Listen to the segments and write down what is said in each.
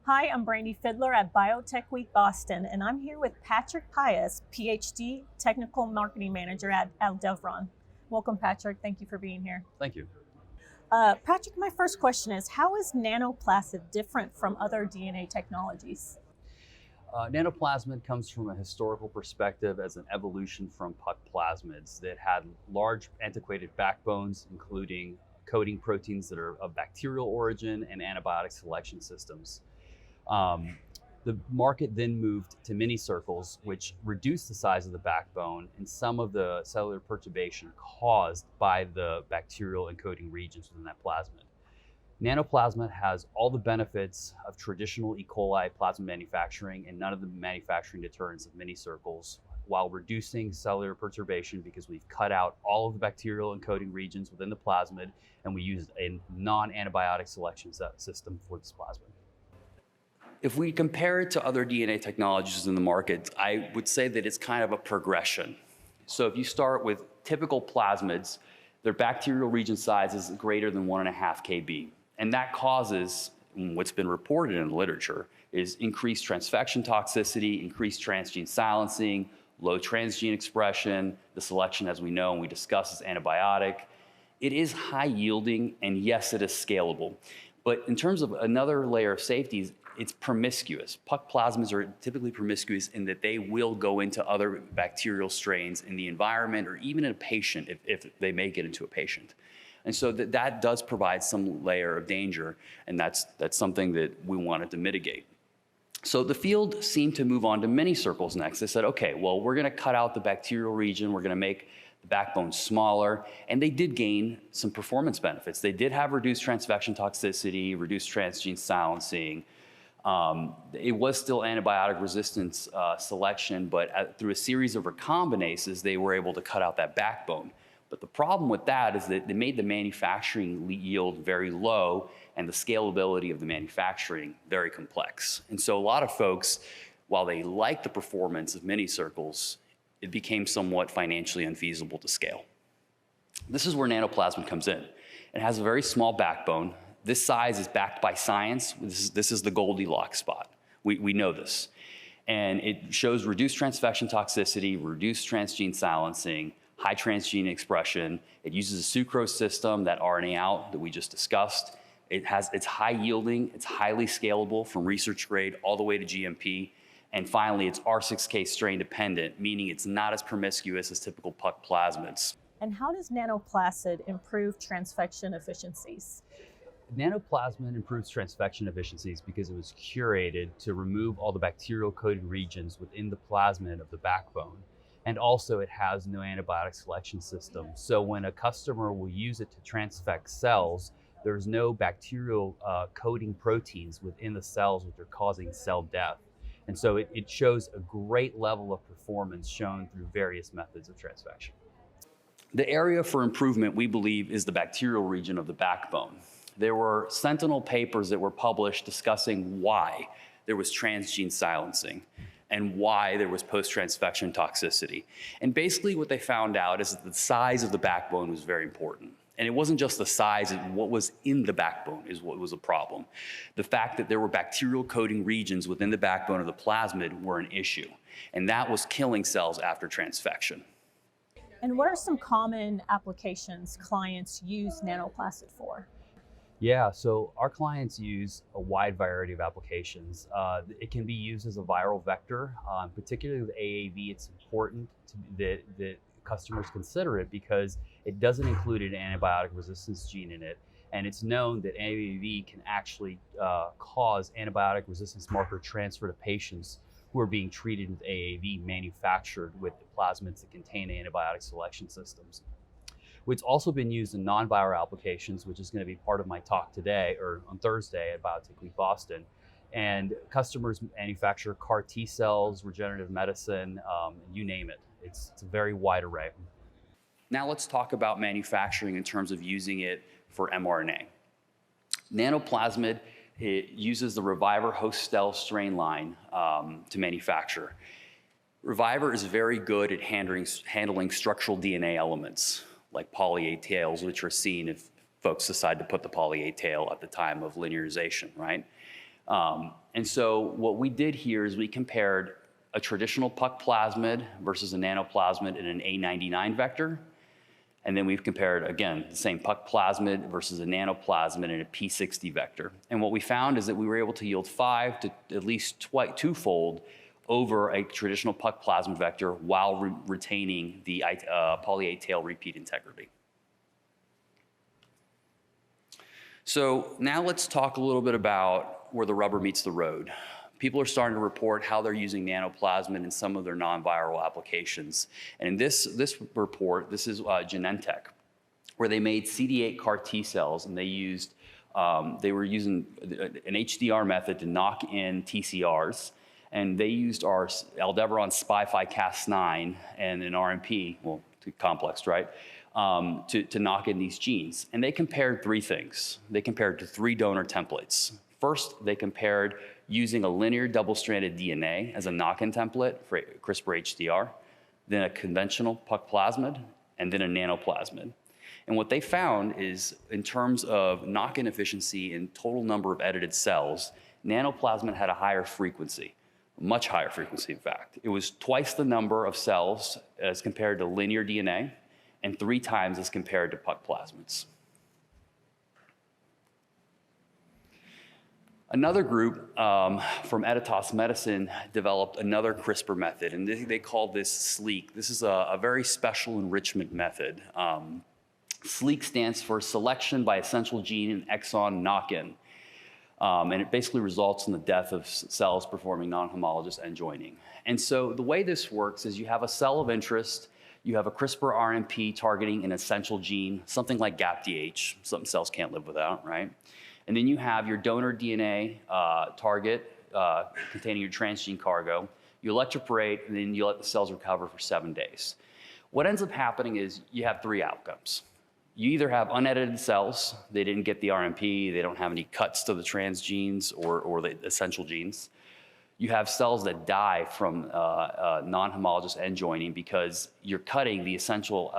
Hi, I'm Brandy Fiddler at Biotech Week Boston, and I'm here with Patrick Pius, PhD, Technical Marketing Manager at Aldevron. Welcome, Patrick. Thank you for being here. Thank you. Patrick, my first question is, how is nanoplasmid different from other DNA technologies? Nanoplasmid comes from a historical perspective as an evolution from puck plasmids that had large antiquated backbones, including coding proteins that are of bacterial origin and antibiotic selection systems. The market then moved to mini circles, which reduced the size of the backbone and some of the cellular perturbation caused by the bacterial encoding regions within that plasmid. Nanoplasmid has all the benefits of traditional E. coli plasmid manufacturing and none of the manufacturing deterrents of mini circles, while reducing cellular perturbation because we've cut out all of the bacterial encoding regions within the plasmid and we used a non-antibiotic selection system for this plasmid. If we compare it to other DNA technologies in the market, I would say that it's kind of a progression. So if you start with typical plasmids, their bacterial region size is greater than 1.5 kb. And that causes, what's been reported in the literature, is increased transfection toxicity, increased transgene silencing, low transgene expression. The selection, as we know and we discussed, is antibiotic. It is high yielding, and yes, it is scalable. But in terms of another layer of safety, it's promiscuous. Puck plasmids are typically promiscuous in that they will go into other bacterial strains in the environment or even in a patient if they make it into a patient. And so that does provide some layer of danger, and that's something that we wanted to mitigate. So the field seemed to move on to mini circles next. They said, okay, well, we're gonna cut out the bacterial region, we're gonna make the backbone smaller, and they did gain some performance benefits. They did have reduced transfection toxicity, reduced transgene silencing. It was still antibiotic resistance selection, but through a series of recombinases, they were able to cut out that backbone. But the problem with that is that they made the manufacturing yield very low and the scalability of the manufacturing very complex. And so a lot of folks, while they like the performance of mini circles, it became somewhat financially unfeasible to scale. This is where nanoplasmid comes in. It has a very small backbone. This size is backed by science. This is the Goldilocks spot. We know this. And it shows reduced transfection toxicity, reduced transgene silencing, high transgene expression. It uses a sucrose system, that RNA out that we just discussed. It's high yielding, it's highly scalable from research grade all the way to GMP. And finally, it's R6K strain dependent, meaning it's not as promiscuous as typical puck plasmids. And how does nanoplasmid improve transfection efficiencies? Nanoplasmid improves transfection efficiencies because it was curated to remove all the bacterial coded regions within the plasmid of the backbone. And also it has no antibiotic selection system. So when a customer will use it to transfect cells, there's no bacterial coding proteins within the cells which are causing cell death. And so it shows a great level of performance shown through various methods of transfection. The area for improvement, we believe, is the bacterial region of the backbone. There were sentinel papers that were published discussing why there was transgene silencing and why there was post-transfection toxicity. And basically what they found out is that the size of the backbone was very important. And it wasn't just the size, what was in the backbone is what was a problem. The fact that there were bacterial coding regions within the backbone of the plasmid were an issue. And that was killing cells after transfection. And what are some common applications clients use nanoplasmid for? Yeah, so our clients use a wide variety of applications. It can be used as a viral vector, particularly with AAV. It's important that customers consider it because it doesn't include an antibiotic resistance gene in it. And it's known that AAV can actually cause antibiotic resistance marker transfer to patients who are being treated with AAV manufactured with the plasmids that contain antibiotic selection systems. It's also been used in non-viral applications, which is going to be part of my talk today or on Thursday at Biotech Week Boston. And customers manufacture CAR T cells, regenerative medicine, you name it. It's a very wide array. Now let's talk about manufacturing in terms of using it for mRNA. Nanoplasmid, it uses the Reviver host cell strain line to manufacture. Reviver is very good at handling structural DNA elements like poly A tails, which are seen if folks decide to put the poly A tail at the time of linearization, right? And so what we did here is we compared a traditional puck plasmid versus a nanoplasmid in an A99 vector. And then we've compared, again, the same puck plasmid versus a nanoplasmid in a P60 vector. And what we found is that we were able to yield 5 to at least twofold over a traditional puck plasmid vector while retaining the poly A tail repeat integrity. So now let's talk a little bit about where the rubber meets the road. People are starting to report how they're using nanoplasmid in some of their non-viral applications. And in this report, this is Genentech, where they made CD8 CAR T cells, and they were using an HDR method to knock in TCRs, and they used our Aldevron SPI-Cas9 and an RMP, well, complex, right, to knock in these genes. And they compared 3 things. They compared to 3 donor templates. First, they compared using a linear double-stranded DNA as a knock-in template for CRISPR HDR, then a conventional puck plasmid, and then a nanoplasmid. And what they found is, in terms of knock-in efficiency and total number of edited cells, nanoplasmid had a higher frequency, much higher frequency, in fact. It was twice the number of cells as compared to linear DNA, and 3 times as compared to puck plasmids. Another group from Editas Medicine developed another CRISPR method, and they called this SLEEK. This is a very special enrichment method. SLEEK stands for Selection by Essential Gene and Exon Knock-in, and it basically results in the death of cells performing non-homologous end joining. And so the way this works is you have a cell of interest, you have a CRISPR RNP targeting an essential gene, something like GAPDH, something cells can't live without, right? And then you have your donor DNA target containing your transgene cargo. You electroporate, and then you let the cells recover for 7 days. What ends up happening is you have 3 outcomes. You either have unedited cells, they didn't get the RNP, they don't have any cuts to the transgenes or the essential genes. You have cells that die from non-homologous end joining because you're cutting the essential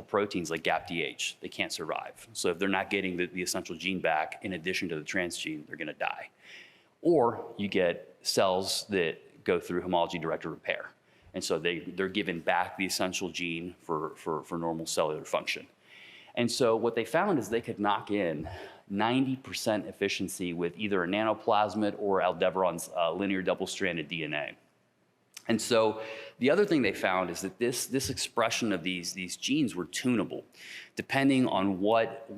proteins like GAPDH. They can't survive. So if they're not getting the essential gene back in addition to the transgene, they're going to die. Or you get cells that go through homology-directed repair. And so they're given back the essential gene for normal cellular function. And so what they found is they could knock in 90% efficiency with either a nanoplasmid or Aldevron's linear double-stranded DNA. And so the other thing they found is that this expression of these genes were tunable, depending on what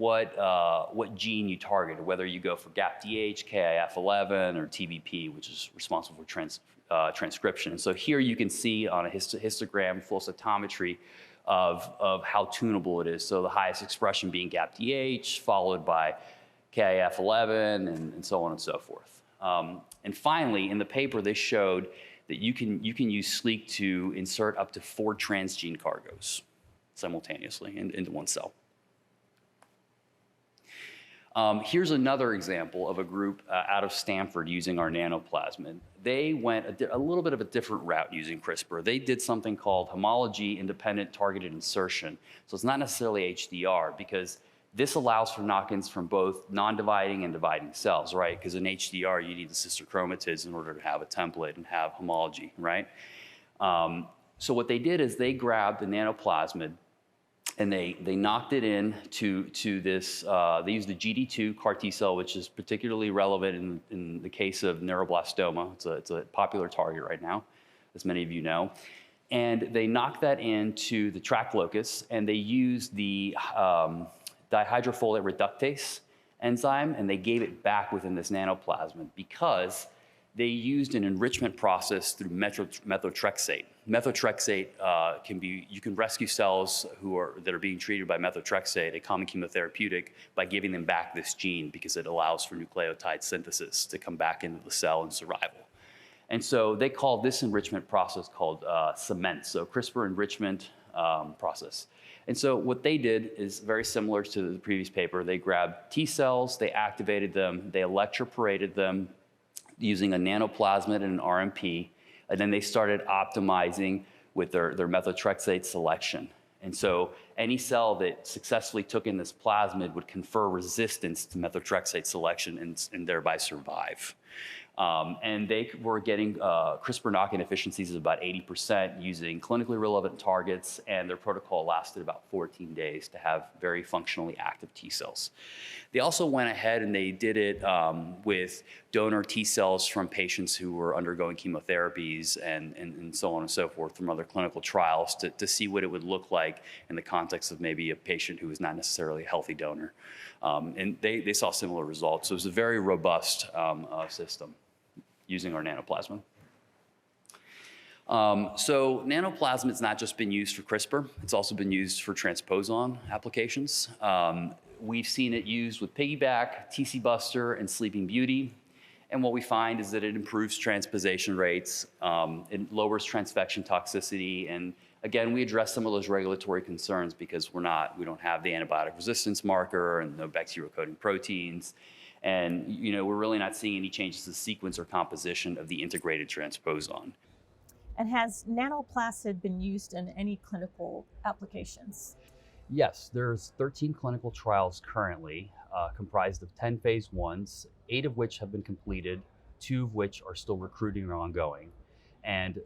gene you targeted, whether you go for GAPDH, KIF11, or TBP, which is responsible for transcription. And so here you can see on a histogram flow cytometry of how tunable it is. So the highest expression being GAPDH, followed by KIF11, and so on and so forth. And finally, in the paper, they showed that you can use SLEEK to insert up to 4 transgene cargoes simultaneously into one cell. Here's another example of a group out of Stanford using our nanoplasmid. They went a little bit of a different route using CRISPR. They did something called homology-independent targeted insertion. So it's not necessarily HDR, because this allows for knock-ins from both non-dividing and dividing cells, right? Because in HDR, you need the sister chromatids in order to have a template and have homology, right? So what they did is they grabbed the nanoplasmid and they knocked it in to this, they used the GD2 CAR T cell, which is particularly relevant in the case of neuroblastoma. It's a popular target right now, as many of you know. And they knocked that into the track locus, and they used the dihydrofolate reductase enzyme, and they gave it back within this nanoplasmid because they used an enrichment process through methotrexate. Methotrexate you can rescue cells that are being treated by methotrexate, a common chemotherapeutic, by giving them back this gene because it allows for nucleotide synthesis to come back into the cell and survival. And so they call this enrichment process called cement, so CRISPR enrichment process. And so what they did is very similar to the previous paper. They grabbed T cells, they activated them, they electroporated them using a nanoplasmid and an RMP, and then they started optimizing with their methotrexate selection. And so any cell that successfully took in this plasmid would confer resistance to methotrexate selection and thereby survive. And they were getting CRISPR knock-in efficiencies of about 80% using clinically relevant targets, and their protocol lasted about 14 days to have very functionally active T cells. They also went ahead and they did it with donor T cells from patients who were undergoing chemotherapies and so on and so forth from other clinical trials to see what it would look like in the context of maybe a patient who is not necessarily a healthy donor. And they saw similar results. So it was a very robust system using our nanoplasmid. So nanoplasmid's not just been used for CRISPR, it's also been used for transposon applications. We've seen it used with Piggyback, TC Buster, and Sleeping Beauty. And what we find is that it improves transposition rates, it lowers transfection toxicity, and again, we address some of those regulatory concerns because we don't have the antibiotic resistance marker and no bacterial coding proteins. And we're really not seeing any changes to the sequence or composition of the integrated transposon. And has nanoplasmid been used in any clinical applications? Yes, there's 13 clinical trials currently, comprised of 10 phase 1s, 8 of which have been completed, 2 of which are still recruiting or ongoing, and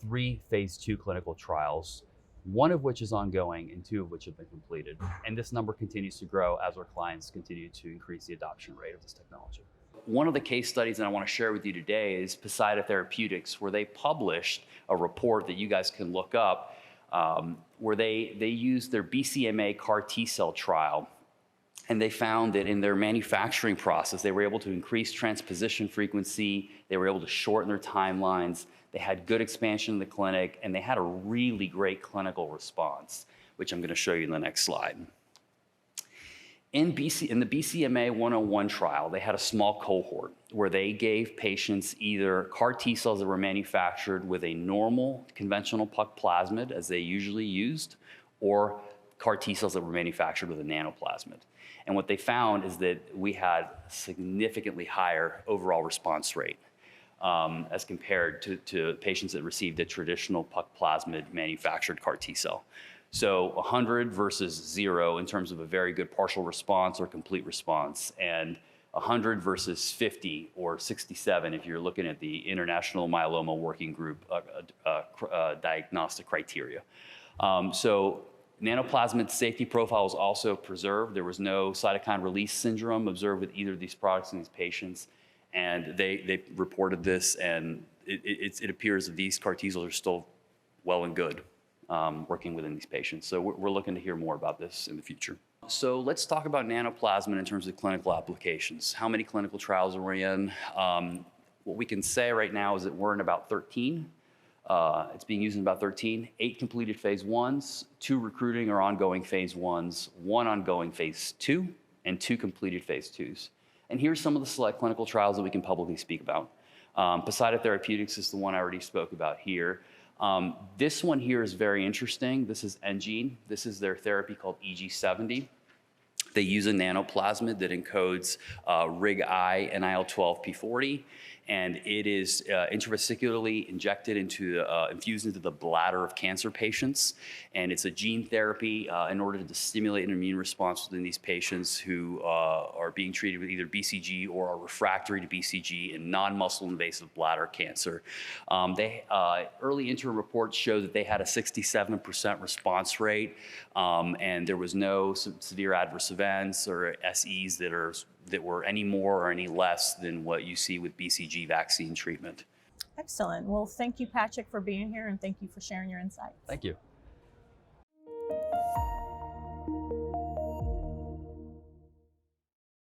3 phase 2 clinical trials, 1 of which is ongoing and 2 of which have been completed. And this number continues to grow as our clients continue to increase the adoption rate of this technology. One of the case studies that I want to share with you today is Poseida Therapeutics, where they published a report that you guys can look up, where they used their BCMA CAR T cell trial. And they found that in their manufacturing process, they were able to increase transposition frequency, they were able to shorten their timelines, they had good expansion in the clinic, and they had a really great clinical response, which I'm going to show you in the next slide. In the BCMA 101 trial, they had a small cohort where they gave patients either CAR T cells that were manufactured with a normal conventional puck plasmid, as they usually used, or CAR T cells that were manufactured with a nanoplasmid. And what they found is that we had a significantly higher overall response rate as compared to patients that received a traditional puck plasmid manufactured CAR T cell. So 100 versus 0 in terms of a very good partial response or complete response, and 100 versus 50 or 67 if you're looking at the International Myeloma Working Group diagnostic criteria. So nanoplasmid safety profile was also preserved. There was no cytokine release syndrome observed with either of these products in these patients. And they reported this, and it appears that these CAR T cells are still well and good working within these patients. So we're looking to hear more about this in the future. So let's talk about nanoplasmid in terms of clinical applications. How many clinical trials are we in? What we can say right now is that we're in about 13. It's being used in about 13, 8 completed phase 1s, 2 recruiting or ongoing phase 1s, 1 ongoing phase 2, and 2 completed phase 2s. And here's some of the select clinical trials that we can publicly speak about. Poseida Therapeutics is the one I already spoke about here. This one here is very interesting. This is enGene. This is their therapy called EG70. They use a nanoplasmid that encodes RIG-I and IL-12P40, and it is intravesicularly injected infused into the bladder of cancer patients. And it's a gene therapy in order to stimulate an immune response within these patients who are being treated with either BCG or are refractory to BCG in non-muscle invasive bladder cancer. Early interim reports show that they had a 67% response rate, and there was no severe adverse events or SEs that were any more or any less than what you see with BCG vaccine treatment. Excellent. Well, thank you, Patrick, for being here, and thank you for sharing your insights. Thank you.